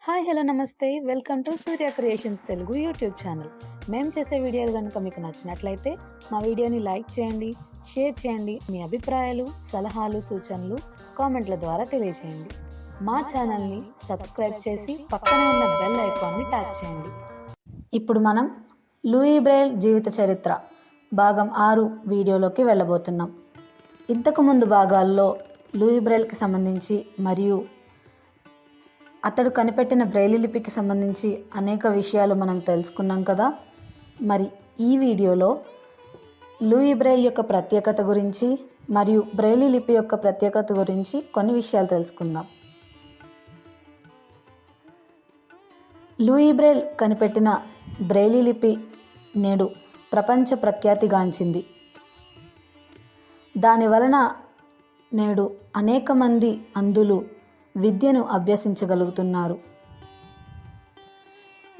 Hi hello నమస్తే welcome to Surya creations Telugu YouTube channel. మేము చేసే వీడియోలు కనుక మీకు నచ్చినట్లయితే మా వీడియోని లైక్ చేయండి, షేర్ చేయండి. మీ అభిప్రాయాలు, సలహాలు, సూచనలు కామెంట్ల ద్వారా తెలియజేయండి. మా ఛానల్ని సబ్స్క్రైబ్ చేసి పక్కనే ఉన్న బెల్ ఐకాన్ని ట్యాప్ చేయండి. ఇప్పుడు మనం లూయి బ్రెయిల్ జీవిత చరిత్ర భాగం 6 వీడియోలోకి వెళ్ళబోతున్నాం. ఇంతకుముందు భాగాల్లో లూయి బ్రెయిల్కి సంబంధించి మరియు అతడు కనిపెట్టిన బ్రెయిలీ లిపికి సంబంధించి అనేక విషయాలు మనం తెలుసుకున్నాం కదా. మరి ఈ వీడియోలో లూయి బ్రెయిల్ యొక్క ప్రత్యేకత గురించి మరియు బ్రెయిలీ లిపి యొక్క ప్రత్యేకత గురించి కొన్ని విషయాలు తెలుసుకుందాం. లూయి బ్రెయిల్ కనిపెట్టిన బ్రెయిలీ లిపి నేడు ప్రపంచ ప్రఖ్యాతిగాంచింది. దాని వలన నేడు అనేక మంది అంధులు విద్యను అభ్యసించగలుగుతున్నారు.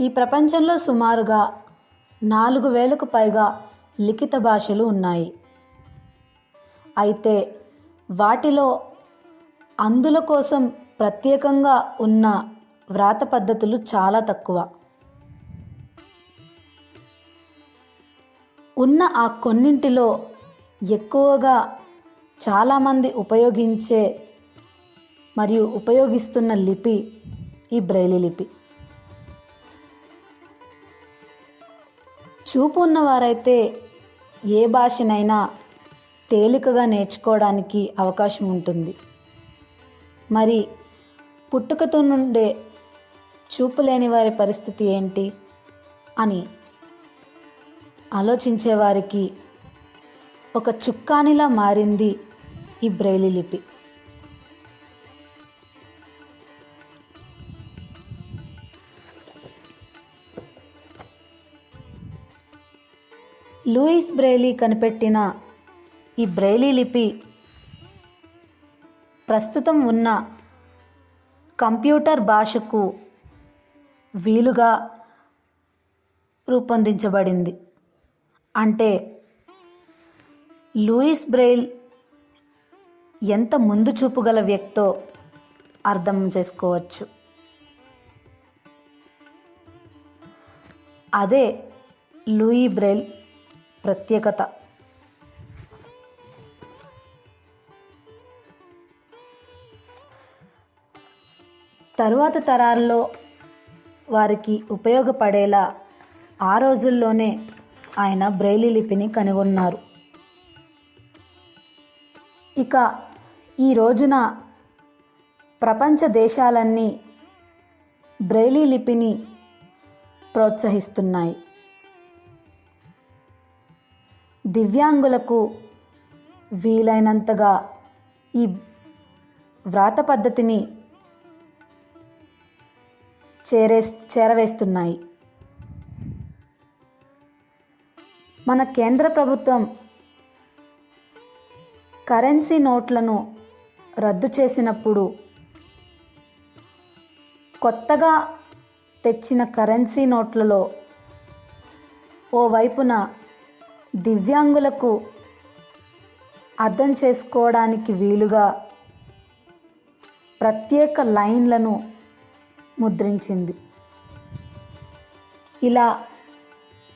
ఈ ప్రపంచంలో సుమారుగా 4000కు పైగా లిఖిత భాషలు ఉన్నాయి. అయితే వాటిలో అంధుల కోసం ప్రత్యేకంగా ఉన్న వ్రాత పద్ధతులు చాలా తక్కువ. ఉన్న ఆ కొన్నింటిలో ఎక్కువగా చాలామంది ఉపయోగించే మరియు ఉపయోగిస్తున్న లిపి ఈ బ్రెయిలీ లిపి. చూపు ఉన్నవారైతే ఏ భాషనైనా తేలికగా నేర్చుకోవడానికి అవకాశం ఉంటుంది. మరి పుట్టుకతో నుండే చూపు లేని వారి పరిస్థితి ఏంటి అని ఆలోచించేవారికి ఒక చుక్కానిలా మారింది ఈ బ్రెయిలీ లిపి. లూయిస్ బ్రెయిలీ కనిపెట్టిన ఈ బ్రెయిలీ లిపి ప్రస్తుతం ఉన్న కంప్యూటర్ భాషకు వీలుగా రూపొందించబడింది. అంటే లూయిస్ బ్రెయిల్ ఎంత ముందు చూపు గల వ్యక్తో అర్థం చేసుకోవచ్చు. అదే లూయి బ్రెయిల్ ప్రత్యేకత. తరువాత తరాల్లో వారికి ఉపయోగపడేలా ఆ రోజుల్లోనే ఆయన బ్రెయిలీ లిపిని కనుగొన్నారు. ఇక ఈ రోజున ప్రపంచ దేశాలన్నీ బ్రెయిలీ లిపిని ప్రోత్సహిస్తున్నాయి. దివ్యాంగులకు వీలైనంతగా ఈ వ్రాత పద్ధతిని చేరవేస్తున్నాయి. మన కేంద్ర ప్రభుత్వం కరెన్సీ నోట్లను రద్దు చేసినప్పుడు కొత్తగా తెచ్చిన కరెన్సీ నోట్లలో ఓవైపున దివ్యాంగులకు అర్థం చేసుకోవడానికి వీలుగా ప్రత్యేక లైన్లను ముద్రించింది. ఇలా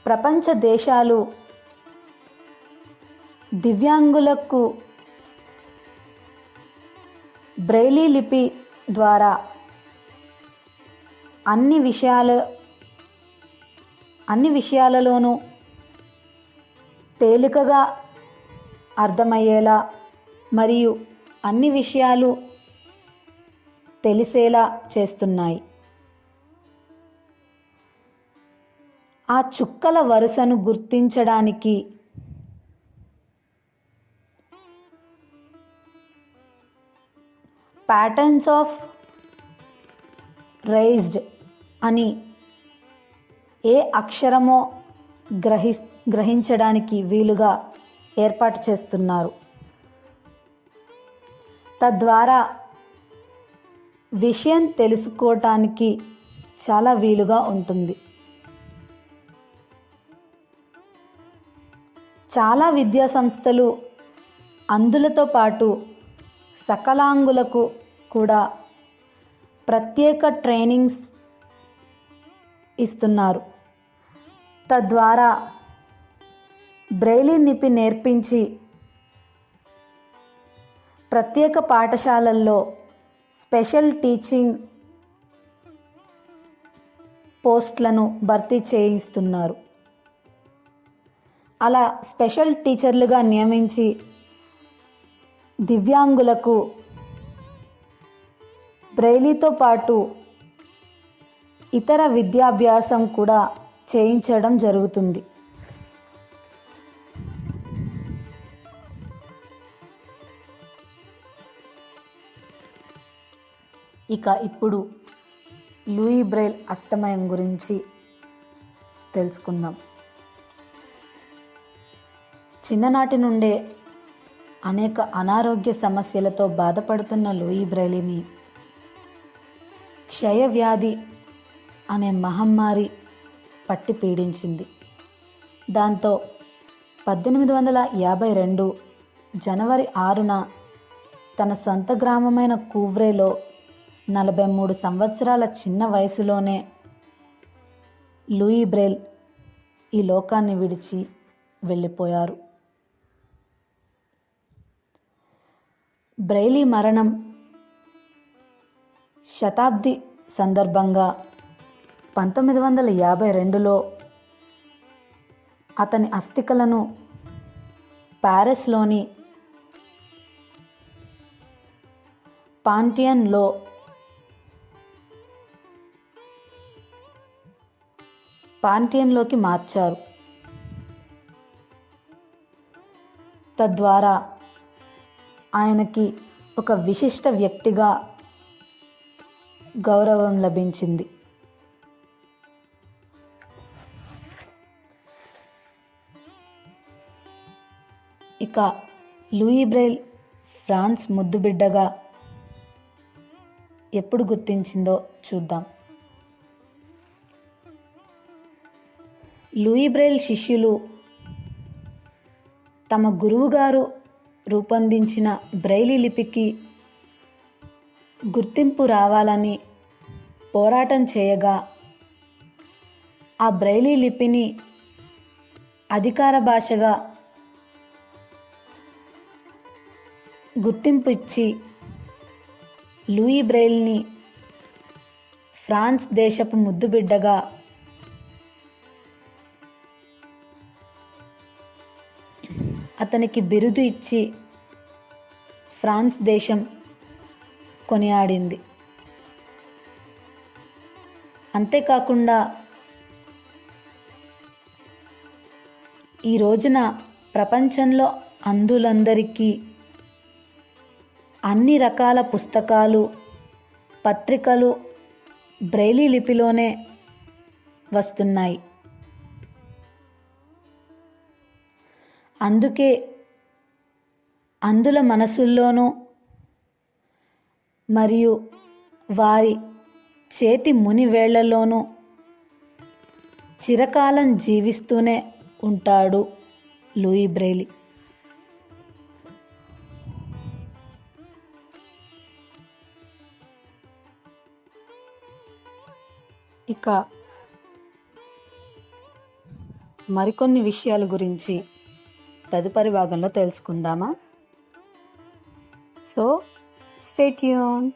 ప్రపంచ దేశాలు దివ్యాంగులకు బ్రెయిలీ లిపి ద్వారా అన్ని విషయాలలోనూ తేలికగా అర్థమయ్యేలా మరియు అన్ని విషయాలు తెలిసేలా చేస్తున్నాయి. ఆ చుక్కల వరుసను గుర్తించడానికి ప్యాటర్న్స్ ఆఫ్ రైజ్డ్ అని ఏ అక్షరమో గ్రహించడానికి వీలుగా ఏర్పాటు చేస్తున్నారు. తద్వారా విషయం తెలుసుకోవటానికి చాలా వీలుగా ఉంటుంది. చాలా విద్యా సంస్థలు అంధులతో పాటు సకలాంగులకు కూడా ప్రత్యేక ట్రైనింగ్స్ ఇస్తున్నారు. తద్వారా బ్రెయిలీ లిపి నేర్పించి ప్రత్యేక పాఠశాలల్లో స్పెషల్ టీచింగ్ పోస్టులను భర్తీ చేయిస్తున్నారు. అలా స్పెషల్ టీచర్లుగా నియమించి దివ్యాంగులకు బ్రెయిలీతో పాటు ఇతర విద్యాభ్యాసం కూడా చేయించడం జరుగుతుంది. ఇప్పుడు లూయి బ్రెయిల్ అస్తమయం గురించి తెలుసుకుందాం. చిన్ననాటి నుండే అనేక అనారోగ్య సమస్యలతో బాధపడుతున్న లూయి బ్రెయిలీని క్షయవ్యాధి అనే మహమ్మారి పట్టి పీడించింది. దాంతో 1852 జనవరి 6న తన సొంత గ్రామమైన కూవ్రేలో 43 సంవత్సరాల చిన్న వయసులోనే లూయి బ్రెయిల్ ఈ లోకాన్ని విడిచి వెళ్ళిపోయారు. బ్రెయిలీ మరణం శతాబ్ది సందర్భంగా 1952లో అతని అస్థికలను ప్యారిస్లోని పాంటియన్లోకి మార్చారు. తద్వారా ఆయనకి ఒక విశిష్ట వ్యక్తిగా గౌరవం లభించింది. లూయి బ్రెయిల్ ఫ్రాన్స్ ముద్దుబిడ్డగా ఎప్పుడు గుర్తించిందో చూద్దాం. లూయి బ్రెయిల్ శిష్యులు తమ గురువుగారు రూపొందించిన బ్రెయిలీ లిపికి గుర్తింపు రావాలని పోరాటం చేయగా ఆ బ్రెయిలీ లిపిని అధికార భాషగా గుర్తింపు ఇచ్చి లూయి బ్రెయిల్ని ఫ్రాన్స్ దేశపు ముద్దుబిడ్డగా అతనికి బిరుదు ఇచ్చి ఫ్రాన్స్ దేశం కొనియాడింది. అంతేకాకుండా ఈ రోజున ప్రపంచంలో అంధులందరికీ అన్ని రకాల పుస్తకాలు, పత్రికలు బ్రెయిలీ లిపిలోనే వస్తున్నాయి. అందుకే అంధుల మనసుల్లోనూ మరియు వారి చేతి ముని వేళ్లలోనూ చిరకాలం జీవిస్తూనే ఉంటాడు లూయి బ్రెయిలీ. మరికొన్ని విషయాల గురించి తదుపరి భాగంలో తెలుసుకుందామా? So stay tuned.